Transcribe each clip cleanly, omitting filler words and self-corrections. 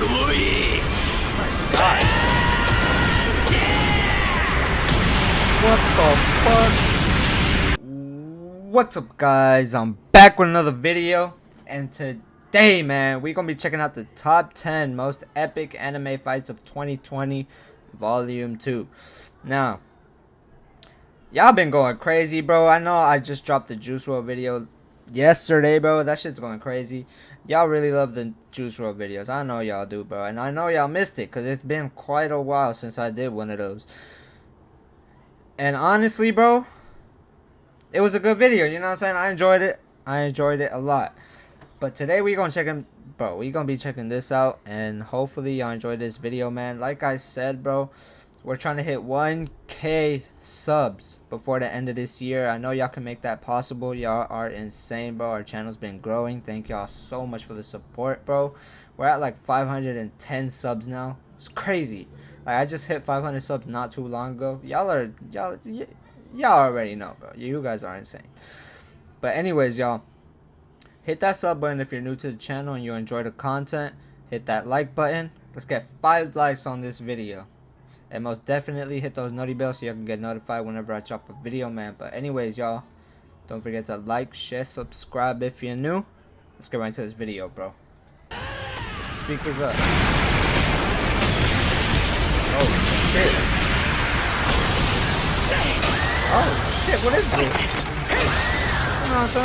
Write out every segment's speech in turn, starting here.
God. What the fuck? What's up, guys? I'm back with another video, and today, man, we're gonna be checking out the top 10 most epic anime fights of 2020, Volume 2. Now, y'all been going crazy, bro. I know I just dropped the Juice WRLD video yesterday, bro. That shit's going crazy. Y'all really love the Juice WRLD videos. I know y'all do, bro. And I know y'all missed it, because it's been quite a while since I did one of those. And honestly, bro, it was a good video, you know what I'm saying? I enjoyed it. I enjoyed it a lot. But today we're going to be checking this out, and hopefully y'all enjoyed this video, man. Like I said, bro, we're trying to hit 1K subs before the end of this year. I know y'all can make that possible. Y'all are insane, bro. Our channel's been growing. Thank y'all so much for the support, bro. We're at like 510 subs now. It's crazy. Like, I just hit 500 subs not too long ago. Y'all already know, bro. You guys are insane. But anyways, y'all, hit that sub button if you're new to the channel and you enjoy the content. Hit that like button. Let's get 5 likes on this video. And most definitely hit those noti bells so you can get notified whenever I drop a video, man. But anyways, y'all, don't forget to like, share, subscribe if you're new. Let's get right into this video, bro. Speakers up. Oh shit. Oh shit, what is this?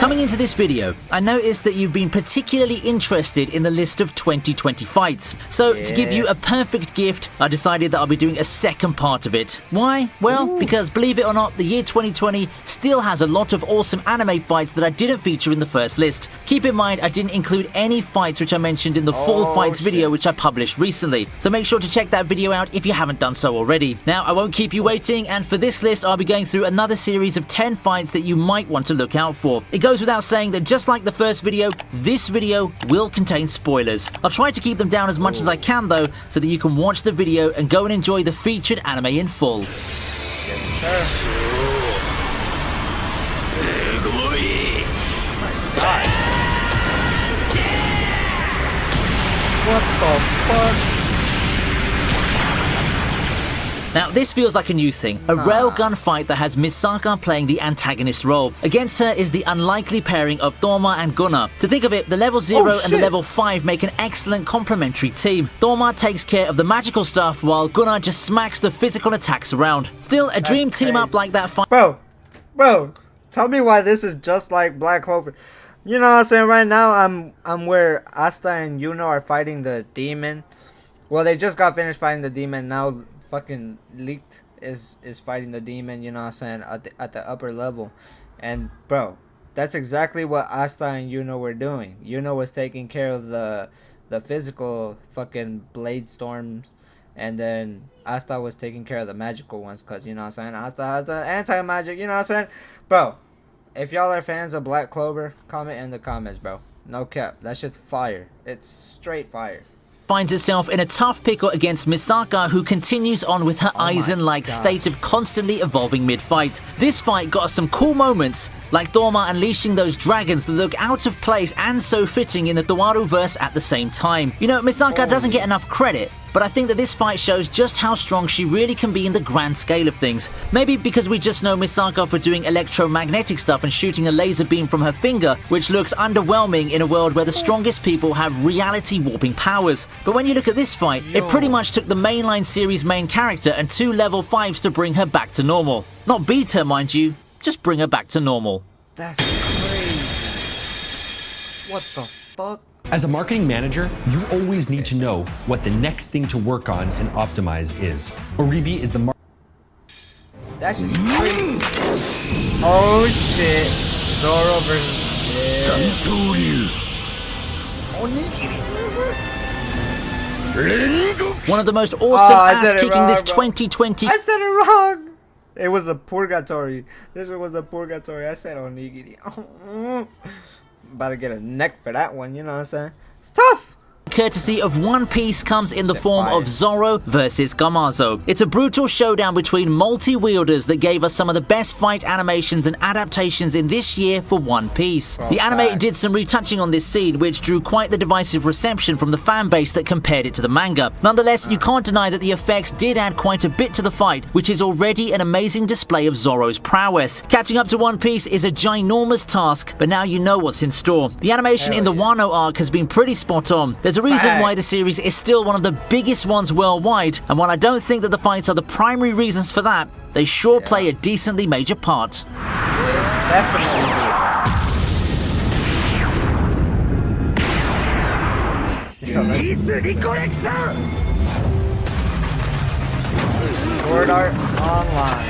Coming into this video, I noticed that you've been particularly interested in the list of 2020 fights. So, to give you a perfect gift, I decided that I'll be doing a second part of it. Why? Well, because believe it or not, the year 2020 still has a lot of awesome anime fights that I didn't feature in the first list. Keep in mind, I didn't include any fights which I mentioned in the full fights video which I published recently. So make sure to check that video out if you haven't done so already. Now, I won't keep you waiting, and for this list, I'll be going through another series of 10 fights that you might want to look out for. It goes without saying that just like the first video, this video will contain spoilers. I'll try to keep them down as much as I can though, so that you can watch the video and go and enjoy the featured anime in full. Yes, sir. God. What the fuck? Now, this feels like a new thing, a railgun fight that has Misaka playing the antagonist role. Against her is the unlikely pairing of Thorma and Gunnar. To think of it, the level 0 and the level 5 make an excellent complementary team. Thorma takes care of the magical stuff, while Gunnar just smacks the physical attacks around. Still, a dream team up like that fight. Bro, tell me why this is just like Black Clover. You know what I'm saying? Right now, I'm where Asta and Yuno are fighting the demon. Well, they just got finished fighting the demon. Now, fucking Leaked is fighting the demon, you know what I'm saying, at the upper level. And bro, that's exactly what Asta and Yuno were doing. Yuno was taking care of the physical fucking blade storms, and then Asta was taking care of the magical ones, because, you know what I'm saying, Asta has the anti-magic, you know what I'm saying. Bro, if y'all are fans of Black Clover, comment in the comments, bro. No cap, that shit's fire. It's straight fire. Finds itself in a tough pickle against Misaka, who continues on with her Aizen-like state of constantly evolving mid-fight. This fight got us some cool moments, like Thorma unleashing those dragons that look out of place and so fitting in the Dowaru-verse at the same time. You know, Misaka doesn't get enough credit, but I think that this fight shows just how strong she really can be in the grand scale of things. Maybe because we just know Misaka for doing electromagnetic stuff and shooting a laser beam from her finger, which looks underwhelming in a world where the strongest people have reality warping powers. But when you look at this fight, it pretty much took the mainline series main character and 2 level 5s to bring her back to normal. Not beat her, mind you, just bring her back to normal. That's crazy. What the fuck? As a marketing manager, you always need to know what the next thing to work on and optimize is. Oribi is the That's crazy. Oh shit. Zoro versus One of the most awesome ass-kicking this 2020. I said it wrong. It was a purgatory. This one was a purgatory. I said onigiri. About to get a neck for that one, you know what I'm saying? It's tough. courtesy of One Piece, comes in the form of Zoro versus Gamazo. It's a brutal showdown between multi-wielders that gave us some of the best fight animations and adaptations in this year for One Piece. The anime did some retouching on this scene, which drew quite the divisive reception from the fan base that compared it to the manga. Nonetheless, you can't deny that the effects did add quite a bit to the fight, which is already an amazing display of Zoro's prowess. Catching up to One Piece is a ginormous task, but now you know what's in store. The animation in the Wano arc has been pretty spot on. There's a reason why the series is still one of the biggest ones worldwide, and while I don't think that the fights are the primary reasons for that, they sure play a decently major part. Definitely. Sword Art Online.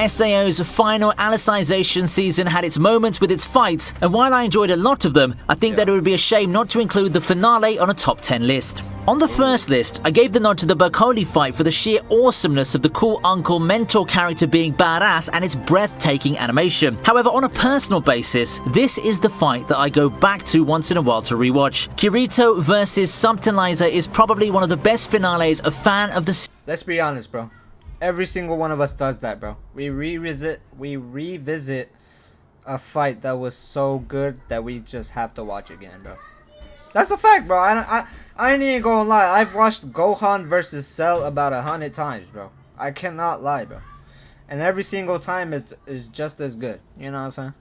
SAO's final Alicization season had its moments with its fights, and while I enjoyed a lot of them, I think that it would be a shame not to include the finale on a top 10 list. On the first list, I gave the nod to the Berkoli fight for the sheer awesomeness of the cool uncle mentor character being badass and its breathtaking animation. However, on a personal basis, this is the fight that I go back to once in a while to rewatch. Kirito versus Subtilizer is probably one of the best finales a fan of the... Let's be honest, bro. Every single one of us does that, bro. We revisit a fight that was so good that we just have to watch again, bro. That's a fact, bro. I ain't even gonna lie. I've watched Gohan versus Cell about 100 times, bro. I cannot lie, bro. And every single time it's just as good. You know what I'm saying?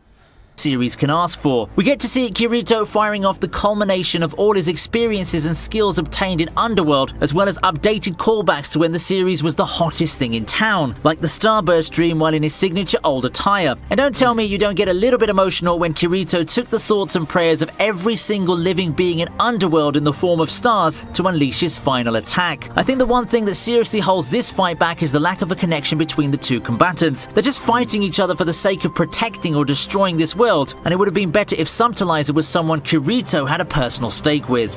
Series can ask for. We get to see Kirito firing off the culmination of all his experiences and skills obtained in Underworld, as well as updated callbacks to when the series was the hottest thing in town, like the Starburst dream while in his signature old attire. And don't tell me you don't get a little bit emotional when Kirito took the thoughts and prayers of every single living being in Underworld in the form of stars to unleash his final attack. I think the one thing that seriously holds this fight back is the lack of a connection between the two combatants. They're just fighting each other for the sake of protecting or destroying this world, and it would have been better if Subtilizer was someone Kirito had a personal stake with.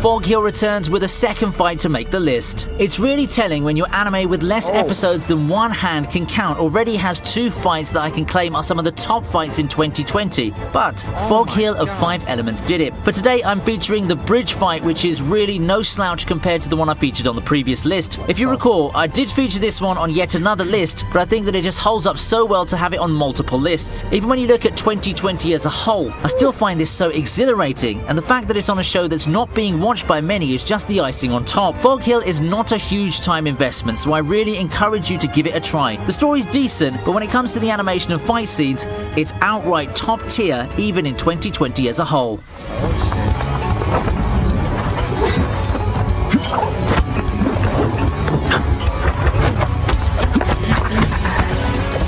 Fog Hill returns with a second fight to make the list. It's really telling when your anime with less episodes than one hand can count already has two fights that I can claim are some of the top fights in 2020, but Fog Hill of 5 Elements did it. For today, I'm featuring the bridge fight, which is really no slouch compared to the one I featured on the previous list. If you recall, I did feature this one on yet another list, but I think that it just holds up so well to have it on multiple lists. Even when you look at 2020 as a whole, I still find this so exhilarating, and the fact that it's on a show that's not being watched by many is just the icing on top. Fog Hill is not a huge time investment, so I really encourage you to give it a try. The story's decent, but when it comes to the animation and fight scenes, it's outright top tier even in 2020 as a whole.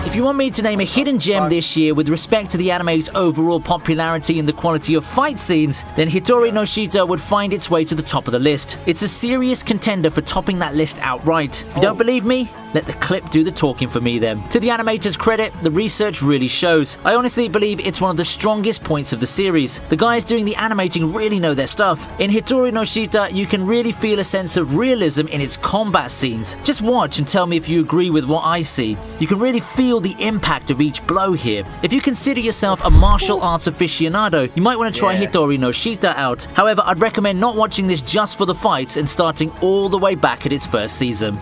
If you want me to name a hidden gem this year with respect to the anime's overall popularity and the quality of fight scenes, then Hitori no Shita would find its way to the top of the list. It's a serious contender for topping that list outright. If you don't believe me, let the clip do the talking for me then. To the animator's credit, the research really shows. I honestly believe it's one of the strongest points of the series. The guys doing the animating really know their stuff. In Hitori no Shita, you can really feel a sense of realism in its combat scenes. Just watch and tell me if you agree with what I see. You can really feel the impact of each blow here. If you consider yourself a martial arts aficionado, you might want to try Hitori no Shita out. However, I'd recommend not watching this just for the fights and starting all the way back at its first season.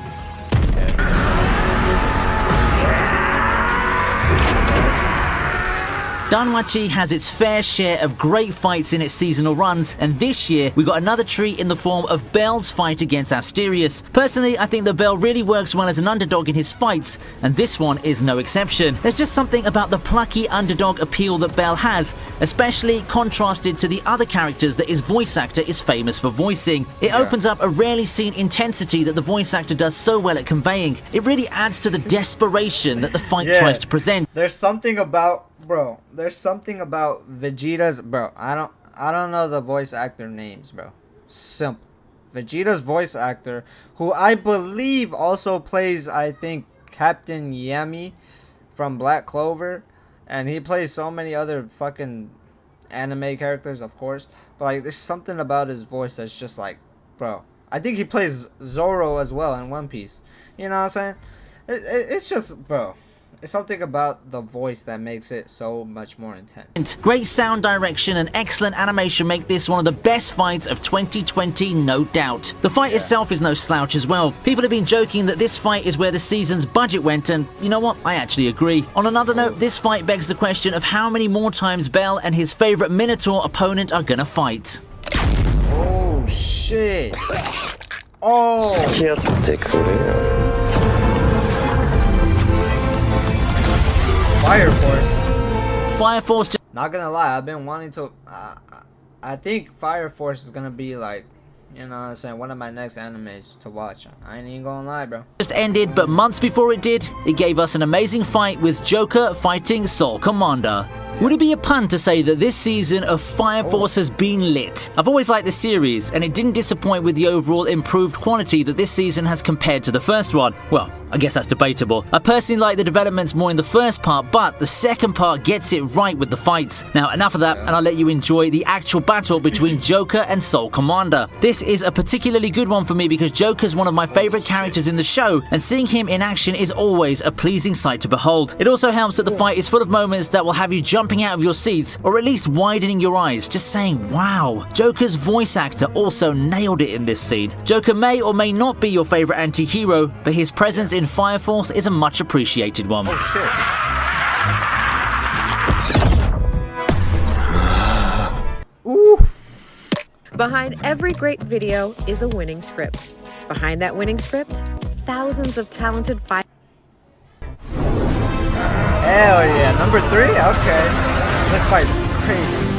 Danmachi has its fair share of great fights in its seasonal runs, and this year we got another treat in the form of Bell's fight against Asterius. Personally, I think that Bell really works well as an underdog in his fights, and this one is no exception. There's just something about the plucky underdog appeal that Bell has, especially contrasted to the other characters that his voice actor is famous for voicing. It opens up a rarely seen intensity that the voice actor does so well at conveying. It really adds to the desperation that the fight tries to present. There's something about Vegeta's, bro. I don't know the voice actor names, bro. Simple. Vegeta's voice actor, who I believe also plays, I think, Captain Yami from Black Clover, and he plays so many other fucking anime characters, of course. But like, there's something about his voice that's just like, bro. I think he plays Zoro as well in One Piece. You know what I'm saying? It's just, bro. It's something about the voice that makes it so much more intense. Great sound direction and excellent animation make this one of the best fights of 2020, no doubt. The fight itself is no slouch as well. People have been joking that this fight is where the season's budget went, and you know what? I actually agree. On another note, this fight begs the question of how many more times Bell and his favorite Minotaur opponent are gonna fight. Oh shit! Oh! Fire Force. Fire Force. Not gonna lie, I've been wanting to. I think Fire Force is gonna be like, you know what I'm saying, one of my next animes to watch. I ain't even gonna lie, bro. Just ended, but months before it did, it gave us an amazing fight with Joker fighting Soul Commander. Would it be a pun to say that this season of Fire Force has been lit? I've always liked the series, and it didn't disappoint with the overall improved quality that this season has compared to the first one. Well, I guess that's debatable. I personally like the developments more in the first part, but the second part gets it right with the fights. Now, enough of that, and I'll let you enjoy the actual battle between Joker and Soul Commander. This is a particularly good one for me because Joker's one of my favorite characters in the show, and seeing him in action is always a pleasing sight to behold. It also helps that the fight is full of moments that will have you jumping out of your seats, or at least widening your eyes, just saying, wow. Joker's voice actor also nailed it in this scene. Joker may or may not be your favorite anti-hero, but his presence in Fire Force is a much appreciated one. Oh shit. Ooh. Behind every great video is a winning script. Behind that winning script, thousands of talented fighters. Hell yeah, number 3? Okay. This fight's crazy.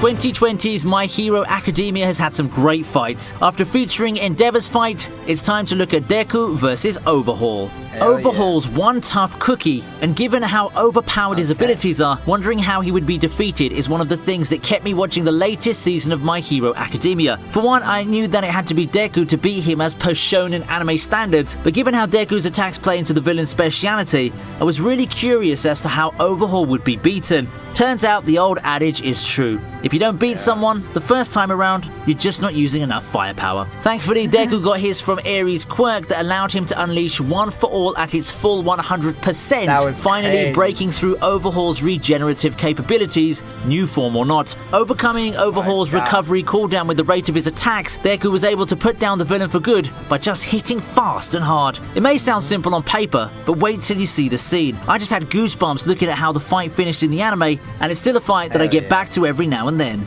2020's My Hero Academia has had some great fights. After featuring Endeavor's fight, it's time to look at Deku versus Overhaul. Overhaul's one tough cookie, and given how overpowered his abilities are, wondering how he would be defeated is one of the things that kept me watching the latest season of My Hero Academia. For one, I knew that it had to be Deku to beat him as per shonen anime standards, but given how Deku's attacks play into the villain's speciality, I was really curious as to how Overhaul would be beaten. Turns out the old adage is true. If you don't beat someone the first time around, you're just not using enough firepower. Thankfully, Deku got his from Ares' quirk that allowed him to unleash One for All at its full 100%, finally crazy. breaking through Overhaul's regenerative capabilities, new form or not. Overcoming Overhaul's recovery cooldown with the rate of his attacks, Deku was able to put down the villain for good by just hitting fast and hard. It may sound simple on paper, but wait till you see the scene. I just had goosebumps looking at how the fight finished in the anime, and it's still a fight that I get back to every now and then.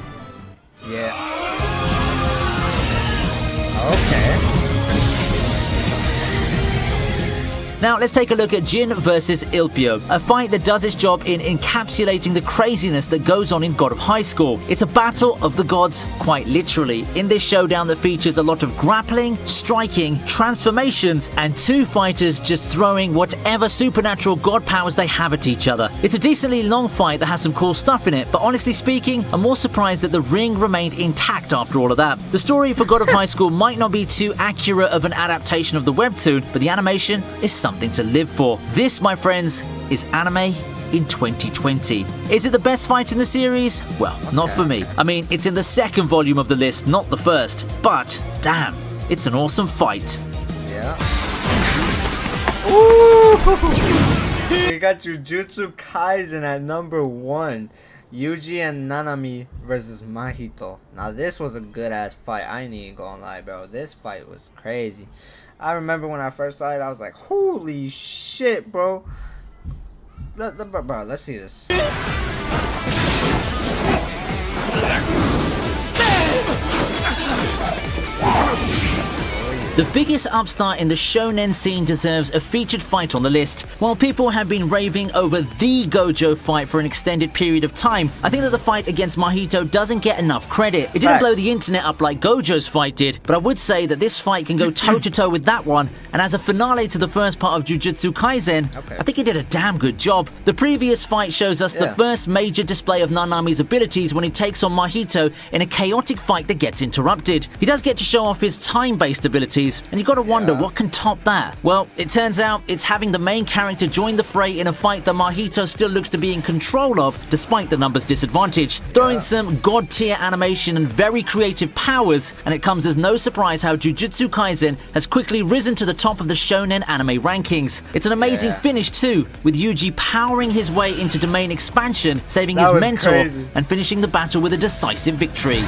Yeah. Okay. Now let's take a look at Jin versus Ilpio, a fight that does its job in encapsulating the craziness that goes on in God of High School. It's a battle of the gods, quite literally, in this showdown that features a lot of grappling, striking, transformations, and two fighters just throwing whatever supernatural god powers they have at each other. It's a decently long fight that has some cool stuff in it, but honestly speaking, I'm more surprised that the ring remained intact after all of that. The story for God of High School might not be too accurate of an adaptation of the webtoon, but the animation is something to live for. This, my friends, is anime in 2020. Is it the best fight in the series? Well, not for me. I mean, it's in the second volume of the list, not the first. But, damn, it's an awesome fight. Yeah. Ooh! We got Jujutsu Kaisen at number 1. Yuji and Nanami versus Mahito. Now this was a good ass fight. I ain't even gonna lie, bro. This fight was crazy. I remember when I first saw it, I was like, holy shit, bro. Bro, let's see this. The biggest upstart in the shonen scene deserves a featured fight on the list. While people have been raving over the Gojo fight for an extended period of time, I think that the fight against Mahito doesn't get enough credit. It didn't blow the internet up like Gojo's fight did, but I would say that this fight can go toe-to-toe with that one, and as a finale to the first part of Jujutsu Kaisen, I think it did a damn good job. The previous fight shows us the first major display of Nanami's abilities when he takes on Mahito in a chaotic fight that gets interrupted. He does get to show off his time-based abilities, abilities. And you've got to wonder, Yeah. what can top that? Well, it turns out it's having the main character join the fray in a fight that Mahito still looks to be in control of, despite the numbers disadvantage. Throw in some god-tier animation and very creative powers, and it comes as no surprise how Jujutsu Kaisen has quickly risen to the top of the shonen anime rankings. It's an amazing finish too, with Yuji powering his way into domain expansion, saving That his was mentor, crazy. and finishing the battle with a decisive victory.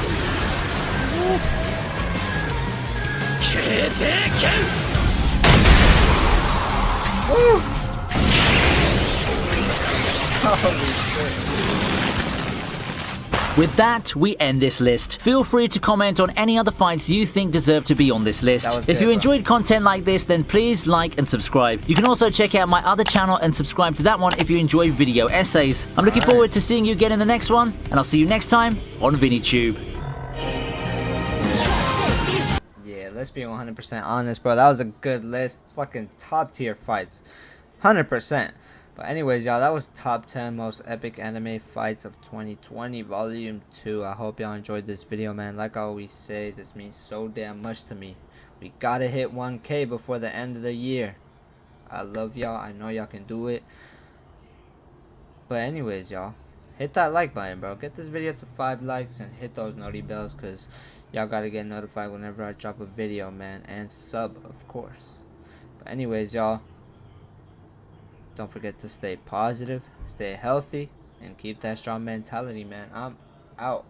With that, we end this list. Feel free to comment on any other fights you think deserve to be on this list. That was If good, you bro. enjoyed content like this, then please like and subscribe. You can also check out my other channel and subscribe to that one if you enjoy video essays. I'm looking forward to seeing you again in the next one, and I'll see you next time on ViniTube. Yeah, let's be 100% honest, bro. That was a good list. Fucking top tier fights. 100%. But anyways, y'all, that was top 10 most epic anime fights of 2020 volume 2. I hope y'all enjoyed this video, man. Like I always say, this means so damn much to me. We gotta hit 1K before the end of the year. I love y'all. I know y'all can do it. But anyways, y'all, hit that like button, bro. Get this video to 5 likes and hit those noti bells, because y'all gotta get notified whenever I drop a video, man. And sub, of course. But anyways, y'all, don't forget to stay positive, stay healthy, and keep that strong mentality, man. I'm out.